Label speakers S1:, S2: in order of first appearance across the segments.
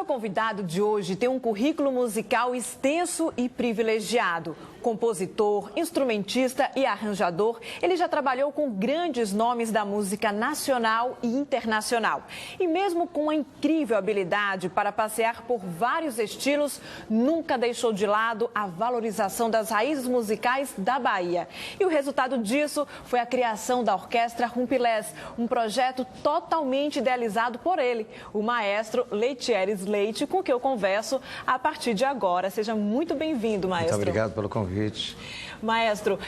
S1: convidado de hoje tem um currículo musical extenso e privilegiado. Compositor, instrumentista e arranjador, ele já trabalhou com grandes nomes da música nacional e internacional. E mesmo com a incrível habilidade para passear por vários estilos, nunca deixou de lado a valorização das raízes musicais da Bahia. E o resultado disso foi a criação da Orquestra Rumpilés, um projeto totalmente idealizado por ele, o maestro Leitieres Leite, com quem eu converso a partir de agora. Seja muito bem-vindo, maestro.
S2: Muito obrigado pelo convite.
S1: Maestro,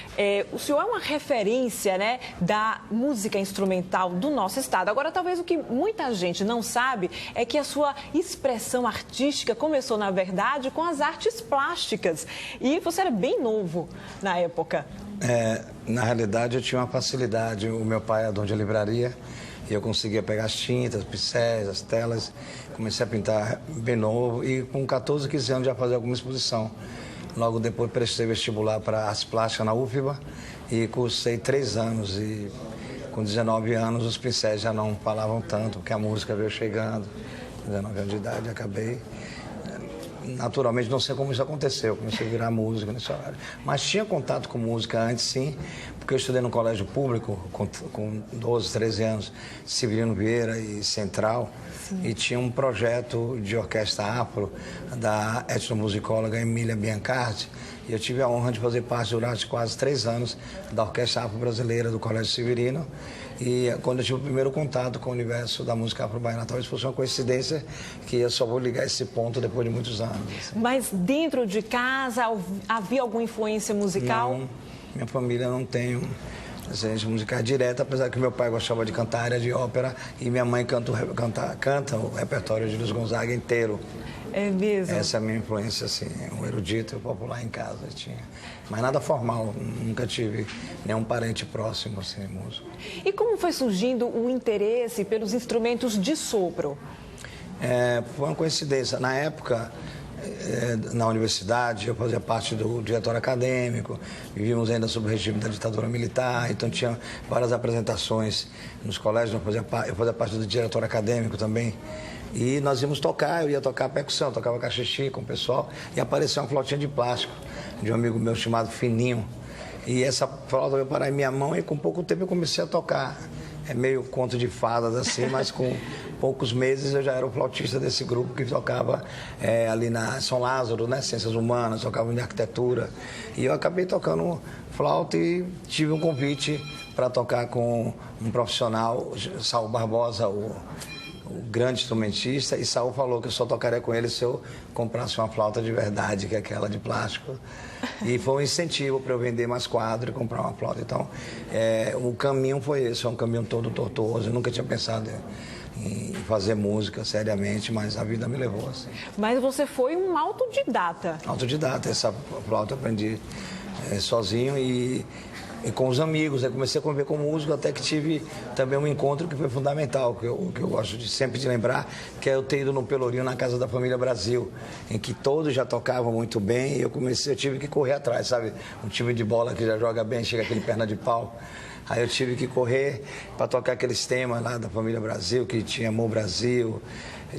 S1: o senhor é uma referência, né, da música instrumental do nosso estado. Agora, talvez o que muita gente não sabe é que a sua expressão artística começou, na verdade, com as artes plásticas. E você era bem novo na época.
S2: Na realidade, eu tinha uma facilidade. O meu pai é dono de livraria e eu conseguia pegar as tintas, os pincéis, as telas. Comecei a pintar bem novo e com 14, 15 anos já fazia alguma exposição. Logo depois prestei vestibular para artes plásticas na UFBA e cursei 3 anos. E com 19 anos os pincéis já não falavam tanto, porque a música veio chegando. 19 anos de idade, acabei. Naturalmente, não sei como isso aconteceu, comecei a virar música nesse horário. Mas tinha contato com música antes, sim, porque eu estudei no colégio público com 12, 13 anos, Severino Vieira e Central. Sim. E tinha um projeto de orquestra afro da etnomusicóloga Emília Biancardi. E eu tive a honra de fazer parte durante quase 3 anos da Orquestra Afro-Brasileira do Colégio Severino. E quando eu tive o primeiro contato com o universo da música afro-baiana, talvez fosse uma coincidência que eu só vou ligar esse ponto depois de muitos anos. Assim.
S1: Mas dentro de casa havia alguma influência musical?
S2: Não, minha família não tem música direta, apesar que meu pai gostava de cantar área de ópera e minha mãe canta o repertório de Luiz Gonzaga inteiro.
S1: É mesmo?
S2: Essa é a minha influência, assim, o erudito e o popular em casa tinha. Mas nada formal, nunca tive nenhum parente próximo, assim, músico.
S1: E como foi surgindo o interesse pelos instrumentos de sopro?
S2: Foi uma coincidência. Na época, na universidade, eu fazia parte do diretório acadêmico, vivíamos ainda sob o regime da ditadura militar, então tinha várias apresentações nos colégios, eu fazia parte do diretório acadêmico também. E nós íamos tocar, eu ia tocar percussão, eu tocava cachixi com o pessoal, e apareceu uma flautinha de plástico de um amigo meu chamado Fininho. E essa flauta veio parar em minha mão e com pouco tempo eu comecei a tocar. É meio conto de fadas assim, mas com poucos meses eu já era o flautista desse grupo que tocava ali na São Lázaro, né, Ciências Humanas, tocava em arquitetura. E eu acabei tocando flauta e tive um convite para tocar com um profissional, Saul Barbosa, o grande instrumentista, e Saul falou que eu só tocaria com ele se eu comprasse uma flauta de verdade, que é aquela de plástico. E foi um incentivo para eu vender mais quadro e comprar uma flauta. Então, o caminho foi esse, foi um caminho todo tortuoso. Eu nunca tinha pensado em fazer música seriamente, mas a vida me levou assim.
S1: Mas você foi um autodidata.
S2: Autodidata, essa flauta eu aprendi sozinho e com os amigos, aí comecei a conviver com músico, até que tive também um encontro que foi fundamental, que eu gosto sempre de lembrar, que é eu ter ido no Pelourinho, na casa da família Brasil, em que todos já tocavam muito bem, e eu tive que correr atrás, sabe? Um time de bola que já joga bem, chega aquele perna de pau. Aí eu tive que correr para tocar aqueles temas lá da família Brasil, que tinha Amor Brasil,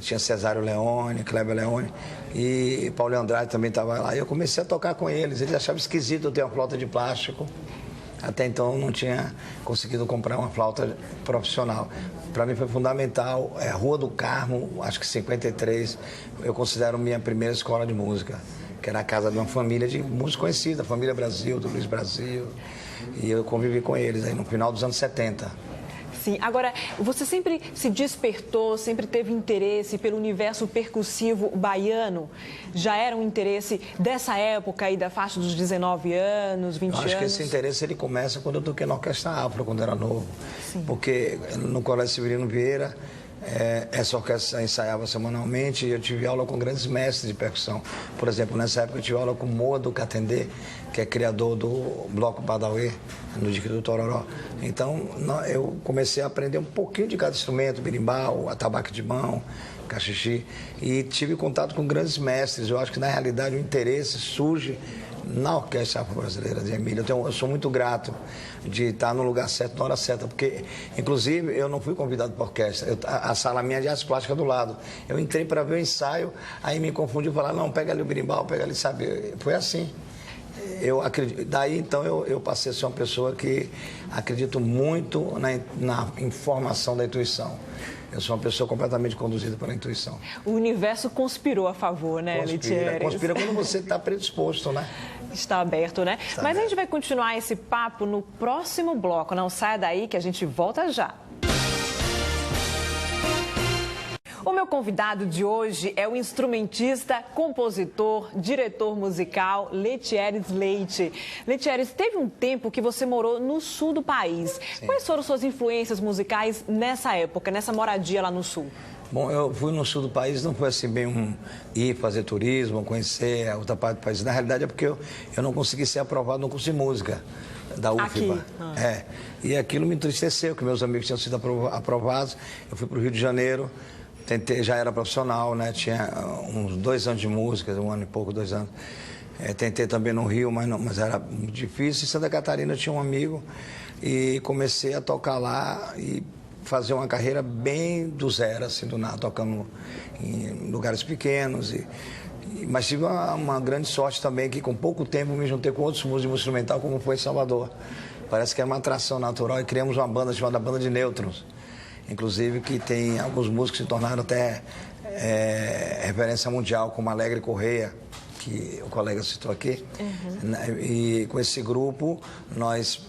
S2: tinha Cesário Leone, Kleber Leone, e Paulo Andrade também estava lá. E eu comecei a tocar com eles, eles achavam esquisito eu ter uma flauta de plástico. Até então eu não tinha conseguido comprar uma flauta profissional. Para mim foi fundamental, Rua do Carmo, acho que 53, eu considero minha primeira escola de música, que era a casa de uma família de música conhecida, família Brasil, do Luiz Brasil, e eu convivi com eles aí no final dos anos 70.
S1: Sim, agora, você sempre se despertou, sempre teve interesse pelo universo percussivo baiano? Já era um interesse dessa época aí, da faixa dos 19 anos, 20 anos?
S2: Eu acho que esse interesse ele começa quando eu toquei na Orquestra Afro, quando era novo. Sim. Porque no Colégio Severino Vieira, essa orquestra ensaiava semanalmente e eu tive aula com grandes mestres de percussão. Por exemplo, nessa época eu tive aula com Moa do Catendê, que é criador do Bloco Badauê, no Distrito do Tororó. Então, eu comecei a aprender um pouquinho de cada instrumento, berimbau, atabaque de mão, cachixi, e tive contato com grandes mestres. Eu acho que, na realidade, o interesse surge na Orquestra Afro-Brasileira de Emília. Eu sou muito grato de estar no lugar certo, na hora certa, porque, inclusive, eu não fui convidado para a orquestra. A sala minha é de arte plástica do lado. Eu entrei para ver o ensaio, aí me confundi e falaram, não, pega ali o berimbau, pega ali, sabe? Foi assim. Eu acredito, daí, então, eu passei a ser uma pessoa que acredito muito na informação da intuição. Eu sou uma pessoa completamente conduzida pela intuição.
S1: O universo conspirou a favor, né, Letieres?
S2: Conspira quando você está predisposto, né?
S1: Está aberto, né?
S2: Está
S1: Mas
S2: aberto.
S1: A gente vai continuar esse papo no próximo bloco. Não saia daí que a gente volta já. O meu convidado de hoje é o instrumentista, compositor, diretor musical Letieres Leite. Letieres, teve um tempo que você morou no sul do país. Sim. Quais foram suas influências musicais nessa época, nessa moradia lá no sul?
S2: Bom, eu fui no sul do país, não foi assim bem ir fazer turismo, conhecer a outra parte do país. Na realidade é porque eu não consegui ser aprovado no curso de música da UFBA. E aquilo me entristeceu, que meus amigos tinham sido aprovados. Eu fui para o Rio de Janeiro. Tentei, já era profissional, né? Tinha uns 2 anos de música, 1 ano e pouco, 2 anos. Tentei também no Rio, mas era muito difícil. Em Santa Catarina eu tinha um amigo e comecei a tocar lá e fazer uma carreira bem do zero, assim, do nada, tocando em lugares pequenos. Mas tive uma grande sorte também que com pouco tempo me juntei com outros músicos instrumental, como foi em Salvador. Parece que era uma atração natural e criamos uma banda chamada Banda de Nêutrons. Inclusive que tem alguns músicos que se tornaram até referência mundial, como Alegre Correia, que o colega citou aqui. Uhum. E com esse grupo nós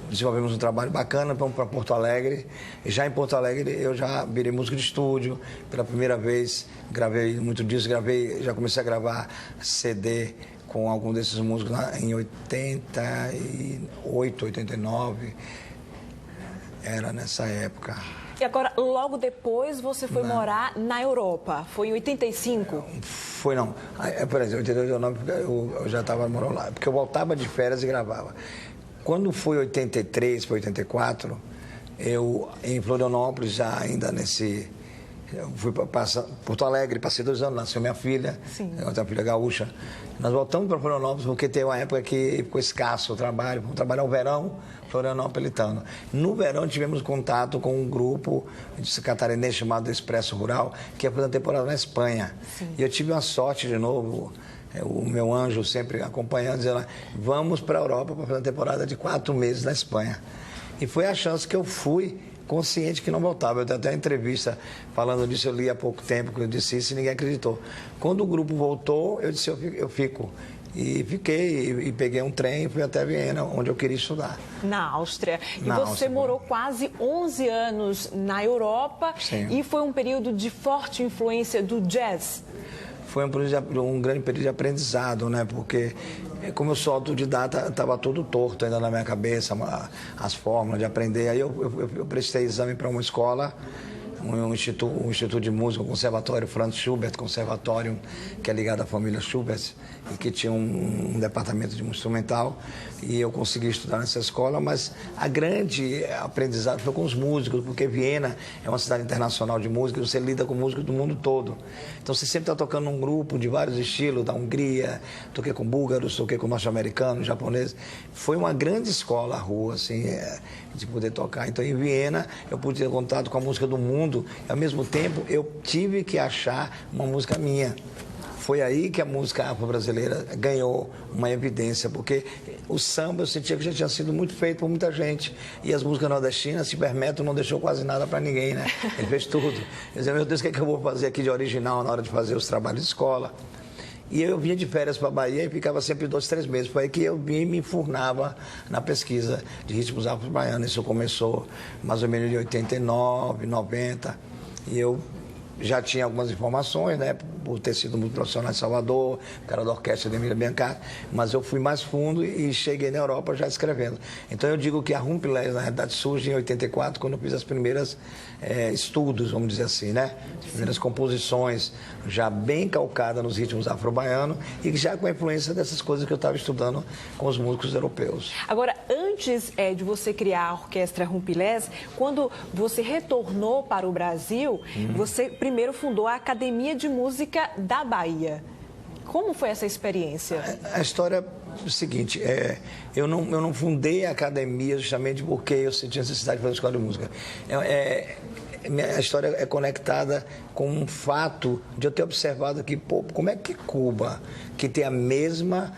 S2: desenvolvemos um trabalho bacana, vamos para Porto Alegre. E já em Porto Alegre eu já virei músico de estúdio. Pela primeira vez gravei muito disco, já comecei a gravar CD com algum desses músicos em 88, 89. Era nessa época.
S1: E agora, logo depois, você foi morar na Europa. Foi em 85?
S2: Foi não. Por exemplo, 88 ou 89, eu já estava morando lá. Porque eu voltava de férias e gravava. Quando foi 83 para 84, eu, em Florianópolis, já ainda nesse... Eu fui para Porto Alegre, passei 2 anos, nasceu minha filha, eu tenho uma filha gaúcha. Nós voltamos para Florianópolis porque teve uma época que ficou escasso o trabalho, vamos trabalhar o verão florianopolitano. No verão tivemos contato com um grupo catarinense chamado Expresso Rural, que ia fazer uma temporada na Espanha. Sim. E eu tive uma sorte de novo, o meu anjo sempre acompanhando, dizendo, vamos para a Europa para fazer uma temporada de 4 meses na Espanha. E foi a chance que eu fui, consciente que não voltava. Eu tenho até uma entrevista falando disso, eu li há pouco tempo, que eu disse isso e ninguém acreditou. Quando o grupo voltou, eu disse, eu fico. E fiquei, e peguei um trem e fui até Viena, onde eu queria estudar.
S1: Na Áustria. E você morou quase 11 anos na Europa. Sim. E foi um período de forte influência do jazz.
S2: Foi um grande período de aprendizado, né? Porque, como eu sou autodidata, estava tudo torto ainda na minha cabeça, as fórmulas de aprender. Aí eu prestei exame para uma escola, um instituto de música, um conservatório, Franz Schubert, conservatório que é ligado à família Schubert, e que tinha um departamento de instrumental, e eu consegui estudar nessa escola, mas a grande aprendizado foi com os músicos, porque Viena é uma cidade internacional de música, e você lida com músicos do mundo todo. Então você sempre está tocando num grupo de vários estilos, da Hungria, toquei com búlgaros, toquei com norte-americanos, japoneses. Foi uma grande escola, a rua, assim, de poder tocar. Então em Viena eu pude ter contato com a música do mundo, e ao mesmo tempo eu tive que achar uma música minha. Foi aí que a música afro-brasileira ganhou uma evidência, porque o samba eu sentia que já tinha sido muito feito por muita gente. E as músicas nordestinas, Cibermeto não deixou quase nada para ninguém, né? Ele fez tudo. Eu dizia, meu Deus, o que é que eu vou fazer aqui de original na hora de fazer os trabalhos de escola? E eu vinha de férias para a Bahia e ficava sempre 2, 3 meses. Foi aí que eu vinha e me enfurnava na pesquisa de ritmos afro-baianos. Isso começou mais ou menos em 89, 90. E eu já tinha algumas informações, né? por ter sido muito profissional em Salvador, cara da orquestra de Emília Biancardi, mas eu fui mais fundo e cheguei na Europa já escrevendo. Então eu digo que a Rumpelés, na realidade, surge em 84, quando eu fiz as primeiras estudos, vamos dizer assim, né? As primeiras composições, já bem calcadas nos ritmos afro-baianos e já com a influência dessas coisas que eu estava estudando com os músicos europeus.
S1: Agora, antes de você criar a Orquestra Rumpelés, quando você retornou para o Brasil, você primeiro fundou a Academia de Música da Bahia. Como foi essa experiência?
S2: A história é o seguinte, eu não fundei a academia justamente porque eu senti a necessidade de fazer escola de música. A história é conectada com um fato de eu ter observado que, pô, como é que Cuba, que tem a mesma,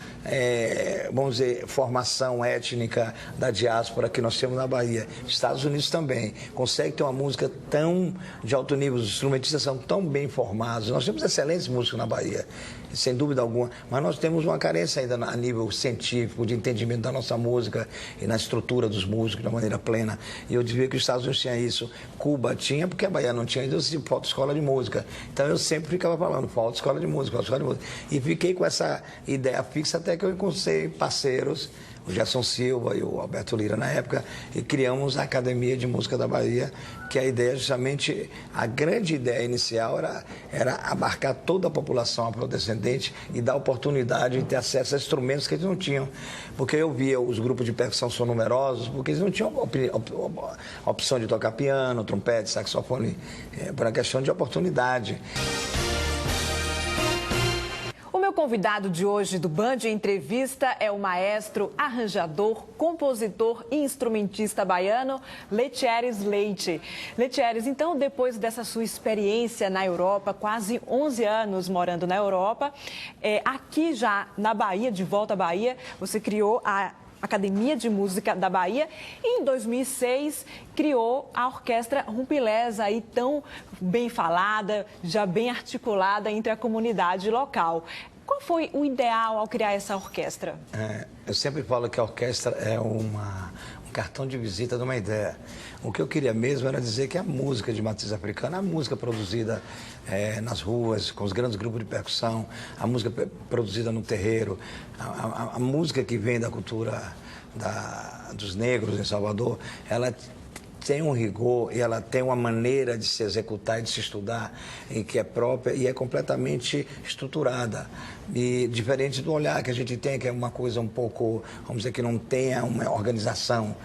S2: vamos dizer, formação étnica da diáspora que nós temos na Bahia, Estados Unidos também, consegue ter uma música tão de alto nível, os instrumentistas são tão bem formados, nós temos excelentes músicos na Bahia, sem dúvida alguma, mas nós temos uma carência ainda a nível científico, de entendimento da nossa música e na estrutura dos músicos de uma maneira plena. E eu devia que os Estados Unidos tinham isso, Cuba tinha, porque a Bahia não tinha, então falta escola de música. Então eu sempre ficava falando, falta escola de música, falta escola de música. E fiquei com essa ideia fixa até que eu encontrei parceiros, o Gerson Silva e o Alberto Lira na época, e criamos a Academia de Música da Bahia, que a ideia justamente, a grande ideia inicial era abarcar toda a população afrodescendente e dar oportunidade de ter acesso a instrumentos que eles não tinham. Porque eu via os grupos de percussão são numerosos, porque eles não tinham a opção de tocar piano, trompete, saxofone, por uma questão de oportunidade.
S1: O convidado de hoje do Band Entrevista é o maestro, arranjador, compositor e instrumentista baiano, Letieres Leite. Letieres, então, depois dessa sua experiência na Europa, quase 11 anos morando na Europa, aqui já na Bahia, de volta à Bahia, você criou a Academia de Música da Bahia e em 2006 criou a Orquestra Rumpelés, aí tão bem falada, já bem articulada entre a comunidade local. Qual foi o ideal ao criar essa orquestra?
S2: Eu sempre falo que a orquestra é um cartão de visita de uma ideia. O que eu queria mesmo era dizer que a música de matriz africana, a música produzida nas ruas, com os grandes grupos de percussão, a música produzida no terreiro, a música que vem da cultura dos negros em Salvador, ela tem um rigor e ela tem uma maneira de se executar e de se estudar e que é própria e é completamente estruturada. E diferente do olhar que a gente tem, que é uma coisa um pouco, vamos dizer, que não tenha uma organização,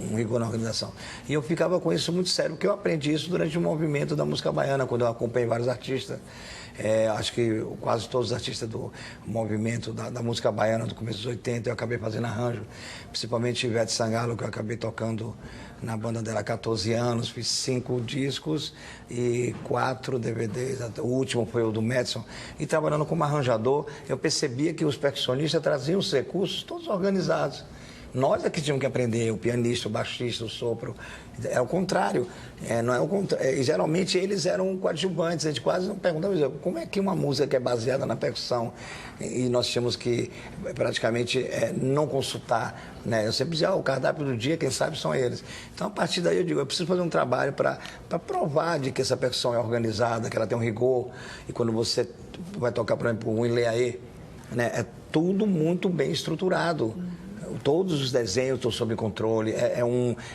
S2: um rigor na organização. E eu ficava com isso muito sério, porque eu aprendi isso durante o movimento da música baiana, quando eu acompanhei vários artistas. Acho que quase todos os artistas do movimento da música baiana do começo dos 80, eu acabei fazendo arranjo, principalmente Ivete Sangalo, que eu acabei tocando na banda dela há 14 anos, fiz 5 discos e 4 DVDs, o último foi o do Madison, e trabalhando como arranjador, eu percebia que os percussionistas traziam os recursos todos organizados. Nós é que tínhamos que aprender, o pianista, o baixista, o sopro. É o contrário. Não é o contrário. Geralmente eles eram coadjuvantes. A gente quase não perguntava como é que uma música que é baseada na percussão e nós tínhamos que praticamente não consultar. Né? Eu sempre dizia, o cardápio do dia, quem sabe são eles. Então, a partir daí eu digo, eu preciso fazer um trabalho para provar de que essa percussão é organizada, que ela tem um rigor. E quando você vai tocar, por exemplo, um Ileaê, né? É tudo muito bem estruturado. Todos os desenhos estão sob controle, é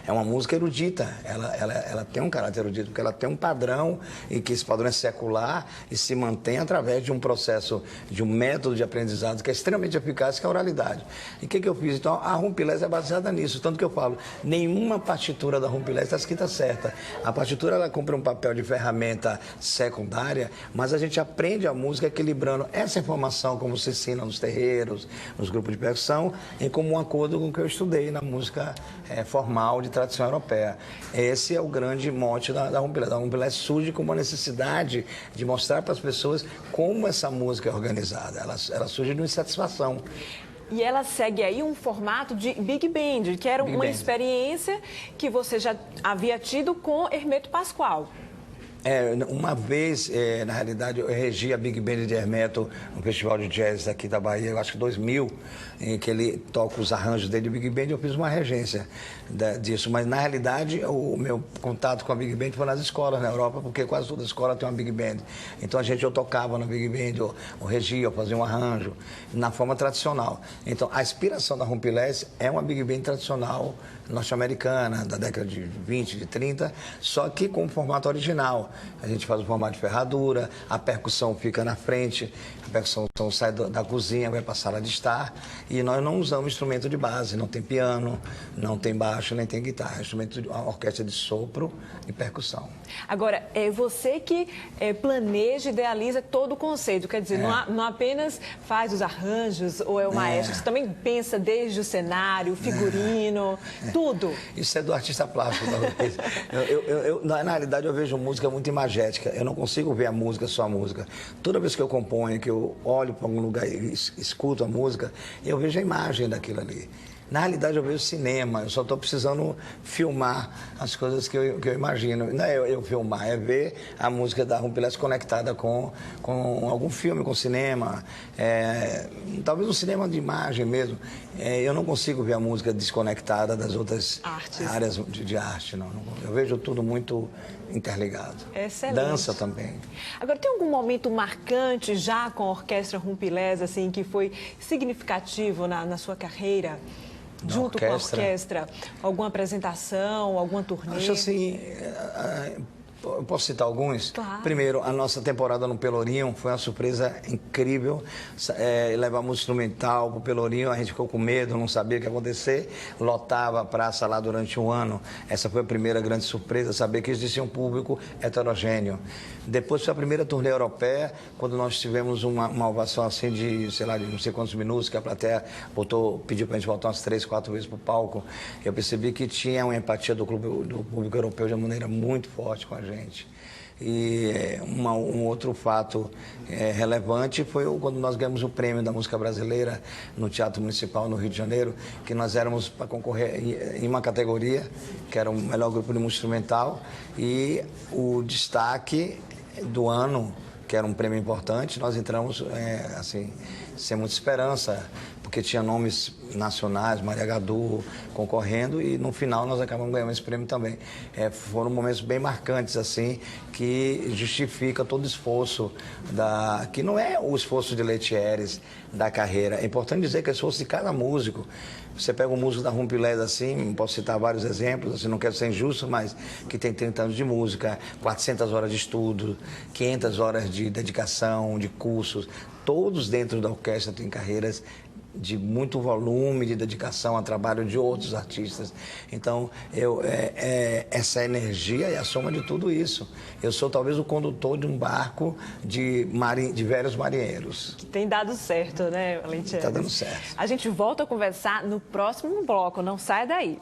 S2: uma música erudita, ela tem um caráter erudito, porque ela tem um padrão, e que esse padrão é secular e se mantém através de um processo, de um método de aprendizado que é extremamente eficaz, que é a oralidade. E o que eu fiz? Então, a Rumpelés é baseada nisso, tanto que eu falo, nenhuma partitura da Rumpelés está escrita certa. A partitura, ela cumpre um papel de ferramenta secundária, mas a gente aprende a música equilibrando essa informação, como se ensina nos terreiros, nos grupos de percussão, em comum acordo com o que eu estudei na música formal de tradição europeia. Esse é o grande mote da Rumpelés. A Rumpelés surge com uma necessidade de mostrar para as pessoas como essa música é organizada. Ela surge de uma insatisfação.
S1: E ela segue aí um formato de Big Band, que era uma experiência que você já havia tido com Hermeto Pascoal.
S2: Uma vez, na realidade, eu regi a Big Band de Hermeto no Festival de Jazz aqui da Bahia, eu acho que 2000, em que ele toca os arranjos dele de Big Band, eu fiz uma regência disso. Mas, na realidade, o meu contato com a Big Band foi nas escolas na Europa, porque quase toda escola tem uma Big Band. Então, eu tocava na Big Band, eu regia, eu fazia um arranjo, na forma tradicional. Então, a inspiração da Rumpilés é uma Big Band tradicional norte-americana, da década de 20, de 30, só que com o formato original. A gente faz o formato de ferradura, a percussão fica na frente, a percussão sai da cozinha, vai para a sala de estar, e nós não usamos instrumento de base, não tem piano, não tem baixo, nem tem guitarra, é instrumento de uma orquestra de sopro e percussão.
S1: Agora, é você que planeja, idealiza todo o conceito, quer dizer, não apenas faz os arranjos ou é o maestro, você também pensa desde o cenário, o figurino, tudo.
S2: Isso é do artista plástico. Na realidade, eu vejo música muito imagética. Eu não consigo ver a música, só a música. Toda vez que eu componho, que eu olho para algum lugar e escuto a música, eu vejo a imagem daquilo ali. Na realidade, eu vejo cinema, eu só estou precisando filmar as coisas que eu imagino. Não é eu filmar, é ver a música da Rumpilés conectada com algum filme, com cinema. Talvez um cinema de imagem mesmo. Eu não consigo ver a música desconectada das outras áreas de arte, não. Eu vejo tudo muito interligado.
S1: Excelente.
S2: Dança também.
S1: Agora, tem algum momento marcante já com a Orquestra Rumpilés, assim, que foi significativo na sua carreira? Junto com a orquestra, alguma apresentação, alguma turnê?
S2: Acho assim, eu posso citar alguns?
S1: Claro.
S2: Primeiro, a nossa temporada no Pelourinho foi uma surpresa incrível. Levar música instrumental para o Pelourinho, a gente ficou com medo, não sabia o que ia acontecer. Lotava a praça lá durante um ano. Essa foi a primeira grande surpresa, saber que existia um público heterogêneo. Depois foi a primeira turnê europeia, quando nós tivemos uma ovação assim de, sei lá, de não sei quantos minutos, que a plateia pediu para a gente voltar umas 3, 4 vezes para o palco. Eu percebi que tinha uma empatia do público europeu de uma maneira muito forte com a gente. E um outro fato relevante foi quando nós ganhamos o prêmio da música brasileira no Teatro Municipal no Rio de Janeiro, que nós éramos para concorrer em uma categoria, que era o melhor grupo de música instrumental, e o destaque do ano, que era um prêmio importante, nós entramos assim, sem muita esperança, porque tinha nomes nacionais, Maria Gadu concorrendo, e no final nós acabamos ganhando esse prêmio também. Foram momentos bem marcantes, assim, que justifica todo o esforço, que não é o esforço de Letieres da carreira. É importante dizer que é o esforço de cada músico. Você pega um músico da Rumpilés, assim, posso citar vários exemplos, assim, não quero ser injusto, mas que tem 30 anos de música, 400 horas de estudo, 500 horas de dedicação, de cursos, todos dentro da orquestra têm carreiras de muito volume, de dedicação a trabalho de outros artistas. Então, essa energia é a soma de tudo isso. Eu sou talvez o condutor de um barco de velhos marinheiros.
S1: Que tem dado certo, né, Letieres?
S2: Está dando certo.
S1: A gente volta a conversar no próximo bloco, não sai daí.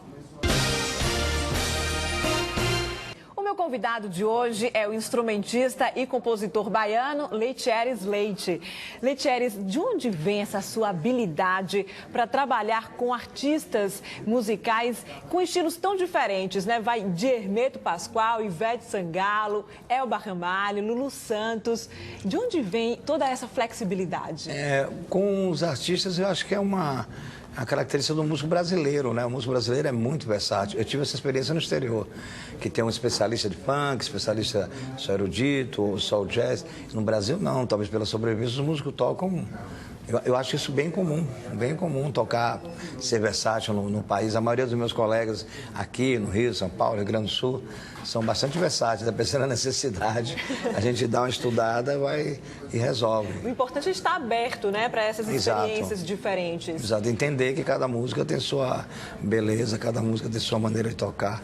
S1: O meu convidado de hoje é o instrumentista e compositor baiano Letieres Leite. Letieres, de onde vem essa sua habilidade para trabalhar com artistas musicais com estilos tão diferentes, né? Vai de Hermeto Pascoal, Ivete Sangalo, Elba Ramalho, Lulu Santos. De onde vem toda essa flexibilidade?
S2: Com os artistas, eu acho que é a característica do músico brasileiro, né? O músico brasileiro é muito versátil. Eu tive essa experiência no exterior, que tem um especialista de funk, especialista só erudito, só jazz. No Brasil, não. Talvez pela sobrevivência, os músicos tocam. Eu acho isso bem comum tocar, ser versátil no país. A maioria dos meus colegas aqui no Rio, São Paulo, Rio Grande do Sul, são bastante versáteis. Dependendo da necessidade, a gente dá uma estudada e resolve.
S1: O importante é estar aberto, né, para essas experiências diferentes.
S2: Exato, entender que cada música tem sua beleza, cada música tem sua maneira de tocar,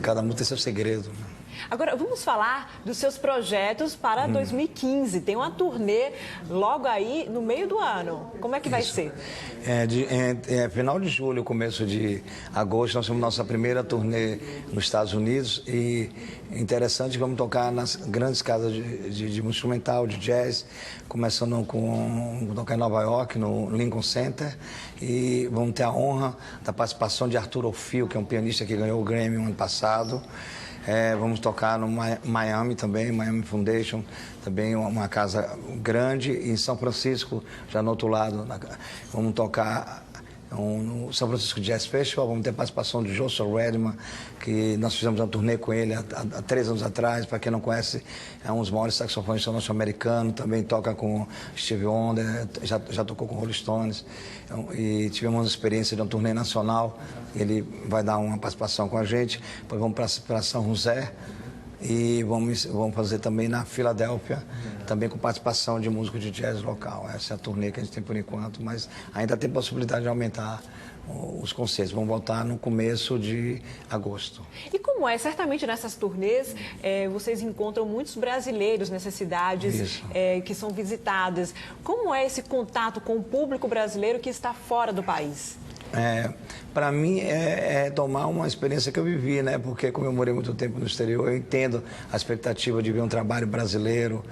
S2: cada música tem seu segredo.
S1: Agora, vamos falar dos seus projetos para 2015. Tem uma turnê logo aí no meio do ano. Como é que vai ser?
S2: Final de julho, começo de agosto, nós temos nossa primeira turnê nos Estados Unidos. E interessante que vamos tocar nas grandes casas de instrumental, de jazz, começando com tocar em Nova York, no Lincoln Center. E vamos ter a honra da participação de Arthur Ofio, que é um pianista que ganhou o Grammy no ano passado. Vamos tocar no Miami também, Miami Foundation, também uma casa grande. Em São Francisco, já no outro lado, vamos tocar no São Francisco Jazz Festival. Vamos ter participação de Joshua Redman, que nós fizemos uma turnê com ele há 3 anos atrás. Para quem não conhece, é um dos maiores saxofonistas norte-americanos. Também toca com Stevie Wonder, já tocou com Rolling Stones. E tivemos uma experiência de uma turnê nacional. Ele vai dar uma participação com a gente. Depois vamos para São José. E vamos fazer também na Filadélfia, também com participação de músicos de jazz local. Essa é a turnê que a gente tem por enquanto, mas ainda tem possibilidade de aumentar os concertos. Vão voltar no começo de agosto.
S1: E como é? Certamente nessas turnês vocês encontram muitos brasileiros nessas cidades que são visitadas. Como é esse contato com o público brasileiro que está fora do país?
S2: Para mim é tomar uma experiência que eu vivi, né? Porque como eu morei muito tempo no exterior, eu entendo a expectativa de ver um trabalho brasileiro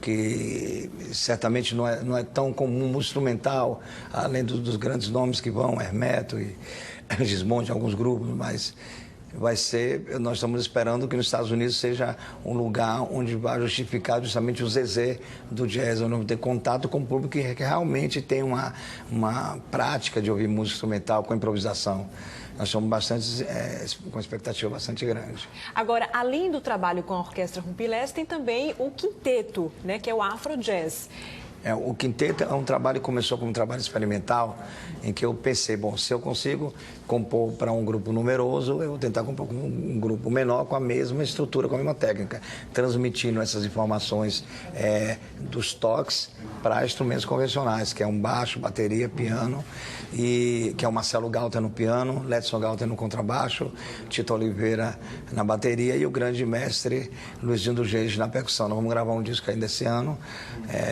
S2: que certamente não é tão comum no instrumental, além dos grandes nomes que vão, Hermeto e Gismonte, alguns grupos, mas nós estamos esperando que nos Estados Unidos seja um lugar onde vai justificar justamente o zezé do jazz, onde vamos ter contato com o público que realmente tem uma prática de ouvir música instrumental com improvisação. Nós estamos com uma expectativa bastante grande.
S1: Agora, além do trabalho com a Orquestra Rumpilés, tem também o quinteto, né, que é o Afro Jazz.
S2: O quinteto é um trabalho que começou como um trabalho experimental, em que eu pensei, bom, se eu consigo compor para um grupo numeroso, eu vou tentar compor com um grupo menor com a mesma estrutura, com a mesma técnica, transmitindo essas informações dos toques para instrumentos convencionais, que é um baixo, bateria, piano, e que é o Marcelo Galter no piano, Ledson Galter no contrabaixo, Tito Oliveira na bateria e o grande mestre Luizinho do Geis na percussão. Nós vamos gravar um disco ainda esse ano,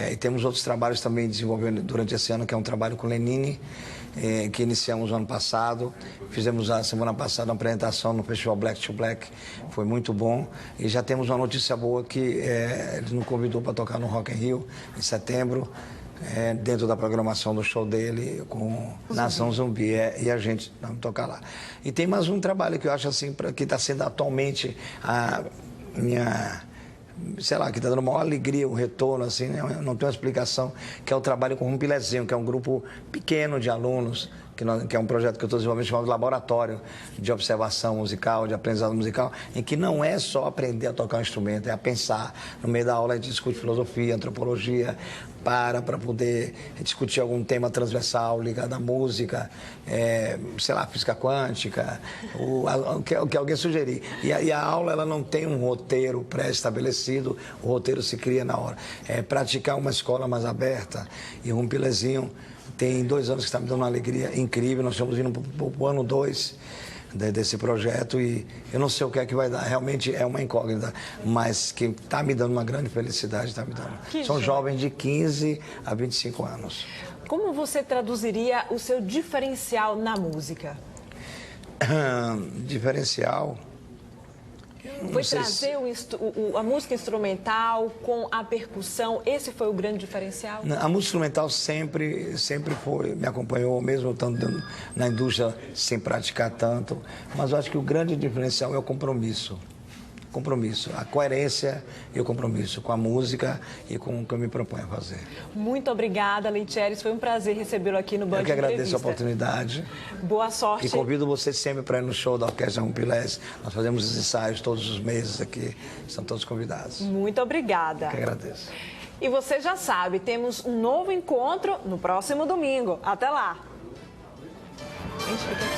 S2: e temos outros trabalhos também desenvolvendo durante esse ano, que é um trabalho com Lenine, que iniciamos no ano passado. Fizemos a semana passada uma apresentação no Festival Black to Black, foi muito bom. E já temos uma notícia boa que ele nos convidou para tocar no Rock in Rio em setembro, dentro da programação do show dele com Nação Zumbi, e a gente vamos tocar lá. E tem mais um trabalho que eu acho assim, que está sendo atualmente a minha... sei lá, que está dando maior alegria o retorno, assim, né? Não tem uma explicação, que é o trabalho com o Rumpilezinho, que é um grupo pequeno de alunos, que é um projeto que eu estou desenvolvendo chamado Laboratório de Observação Musical, de Aprendizado Musical, em que não é só aprender a tocar um instrumento, é a pensar. No meio da aula a gente discute filosofia, antropologia, para poder discutir algum tema transversal ligado à música, sei lá, física quântica, o que alguém sugerir. E a aula ela não tem um roteiro pré-estabelecido, o roteiro se cria na hora. É praticar uma escola mais aberta, e o Rumpilezinho tem 2 anos que está me dando uma alegria incrível. Nós estamos indo para o ano 2 desse projeto e eu não sei o que é que vai dar. Realmente é uma incógnita, mas que está me dando uma grande felicidade, está me dando. São jovens de 15 a 25 anos.
S1: Como você traduziria o seu diferencial na música?
S2: Diferencial...
S1: Foi trazer a música instrumental com a percussão, esse foi o grande diferencial?
S2: A música instrumental sempre me acompanhou, mesmo estando na indústria sem praticar tanto, mas eu acho que o grande diferencial é o compromisso. A coerência e o compromisso com a música e com o que eu me proponho a fazer.
S1: Muito obrigada, Leitcheres. Foi um prazer recebê-lo aqui no Band
S2: Eu que agradeço
S1: Entrevista.
S2: a oportunidade.
S1: Boa sorte.
S2: E convido você sempre para ir no show da Orquestra Rumpilés. Nós fazemos os ensaios todos os meses aqui. Estão todos convidados.
S1: Muito obrigada.
S2: Eu que agradeço.
S1: E você já sabe, temos um novo encontro no próximo domingo. Até lá. Gente, fica